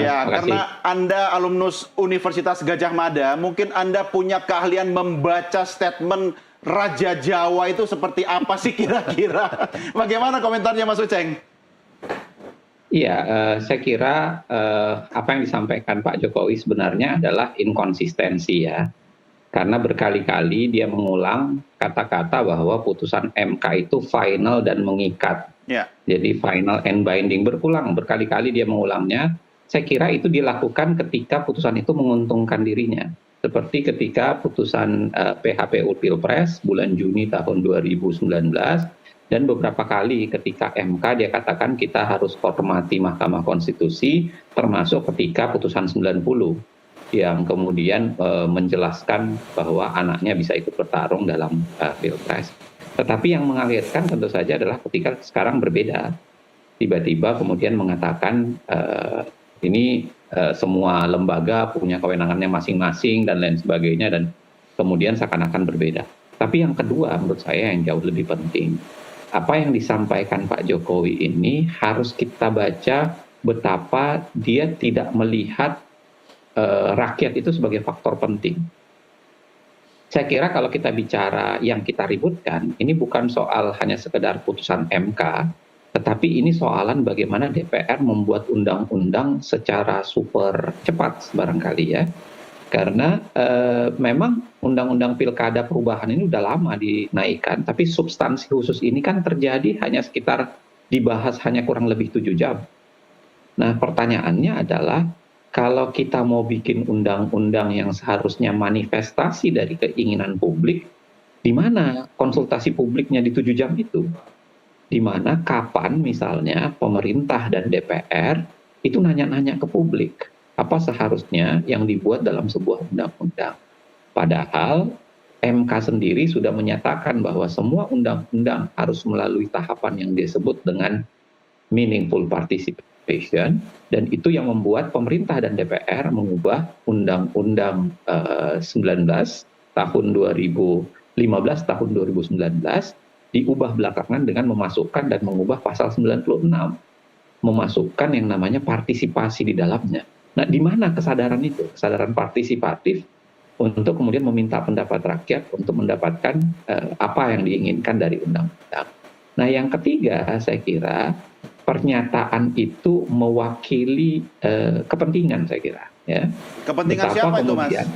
Ya, Makasih. karena Anda alumnus Universitas Gadjah Mada, mungkin Anda punya keahlian membaca statement Raja Jawa itu seperti apa sih kira-kira? Bagaimana komentarnya Mas Uceng? Iya, saya kira apa yang disampaikan Pak Jokowi sebenarnya adalah inkonsistensi ya. Karena berkali-kali dia mengulang kata-kata bahwa putusan MK itu final dan mengikat. Ya, Jadi final and binding, berulang berkali-kali dia mengulangnya. Saya kira itu dilakukan ketika putusan itu menguntungkan dirinya. Seperti ketika putusan PHPU Pilpres bulan Juni tahun 2019, dan beberapa kali ketika MK dia katakan kita harus hormati Mahkamah Konstitusi, termasuk ketika putusan 90 yang kemudian menjelaskan bahwa anaknya bisa ikut bertarung dalam Pilpres. Tetapi yang mengagetkan tentu saja adalah ketika sekarang berbeda. Tiba-tiba kemudian mengatakan ini semua lembaga punya kewenangannya masing-masing dan lain sebagainya, dan kemudian seakan-akan berbeda. Tapi yang kedua menurut saya yang jauh lebih penting, apa yang disampaikan Pak Jokowi ini harus kita baca betapa dia tidak melihat rakyat itu sebagai faktor penting. Saya kira kalau kita bicara yang kita ributkan, ini bukan soal hanya sekedar putusan MK, tetapi ini soalan bagaimana DPR membuat undang-undang secara super cepat barangkali ya. Karena memang undang-undang pilkada perubahan ini udah lama dinaikkan, tapi substansi khusus ini kan terjadi hanya sekitar dibahas hanya kurang lebih 7 jam. Nah pertanyaannya adalah, kalau kita mau bikin undang-undang yang seharusnya manifestasi dari keinginan publik, di mana konsultasi publiknya di 7 jam itu? Di mana kapan misalnya pemerintah dan DPR itu nanya-nanya ke publik, apa seharusnya yang dibuat dalam sebuah undang-undang. Padahal MK sendiri sudah menyatakan bahwa semua undang-undang harus melalui tahapan yang disebut dengan meaningful participation, dan itu yang membuat pemerintah dan DPR mengubah Undang-Undang 19 tahun 2015 tahun 2019, diubah belakangan dengan memasukkan dan mengubah pasal 96, memasukkan yang namanya partisipasi di dalamnya. Nah, di mana kesadaran itu, kesadaran partisipatif untuk kemudian meminta pendapat rakyat untuk mendapatkan apa yang diinginkan dari undang-undang. Nah, yang ketiga saya kira pernyataan itu mewakili kepentingan, saya kira ya. kepentingan Betapa siapa itu Mas? kemudian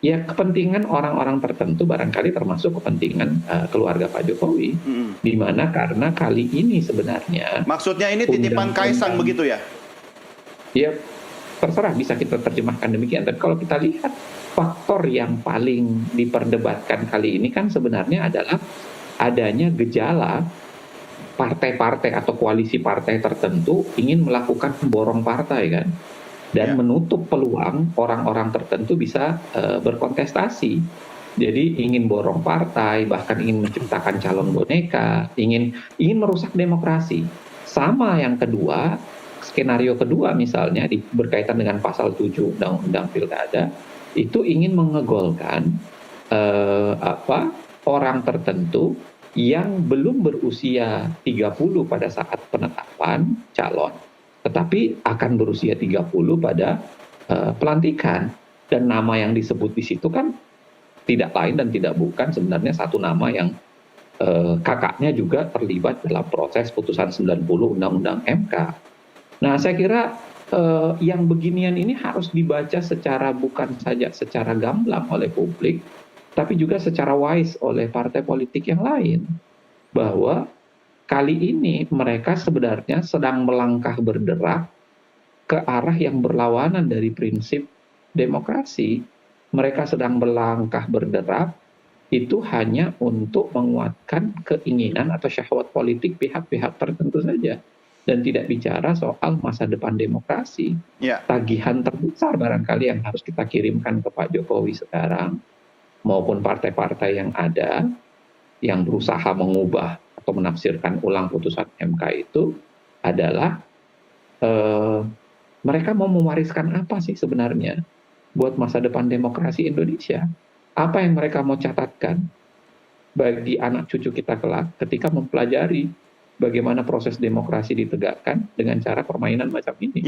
ya kepentingan orang-orang tertentu, barangkali termasuk kepentingan keluarga Pak Jokowi, di mana karena kali ini sebenarnya Maksudnya ini titipan Kaisang begitu ya? ya terserah bisa kita terjemahkan demikian. Tapi kalau kita lihat faktor yang paling diperdebatkan kali ini kan sebenarnya adalah adanya gejala partai-partai atau koalisi partai tertentu ingin melakukan borong partai kan, dan menutup peluang orang-orang tertentu bisa berkontestasi. Jadi ingin borong partai, bahkan ingin menciptakan calon boneka, ingin merusak demokrasi. Sama yang kedua, skenario kedua misalnya berkaitan dengan pasal 7 Undang-Undang Pilkada, itu ingin mengegolkan orang tertentu yang belum berusia 30 pada saat penetapan calon, tetapi akan berusia 30 pada pelantikan. Dan nama yang disebut di situ kan tidak lain dan tidak bukan sebenarnya satu nama yang kakaknya juga terlibat dalam proses putusan 90 Undang-Undang MK. Nah, saya kira yang beginian ini harus dibaca secara bukan saja secara gamblang oleh publik, tapi juga secara wise oleh partai politik yang lain, bahwa kali ini mereka sebenarnya sedang melangkah berderak ke arah yang berlawanan dari prinsip demokrasi. Mereka sedang melangkah berderak itu hanya untuk menguatkan keinginan atau syahwat politik pihak-pihak tertentu saja, dan tidak bicara soal masa depan demokrasi. Tagihan terbesar barangkali yang harus kita kirimkan ke Pak Jokowi sekarang, maupun partai-partai yang ada yang berusaha mengubah atau menafsirkan ulang putusan MK itu adalah mereka mau mewariskan apa sih sebenarnya buat masa depan demokrasi Indonesia? Apa yang mereka mau catatkan bagi anak cucu kita kelak ketika mempelajari bagaimana proses demokrasi ditegakkan dengan cara permainan macam ini?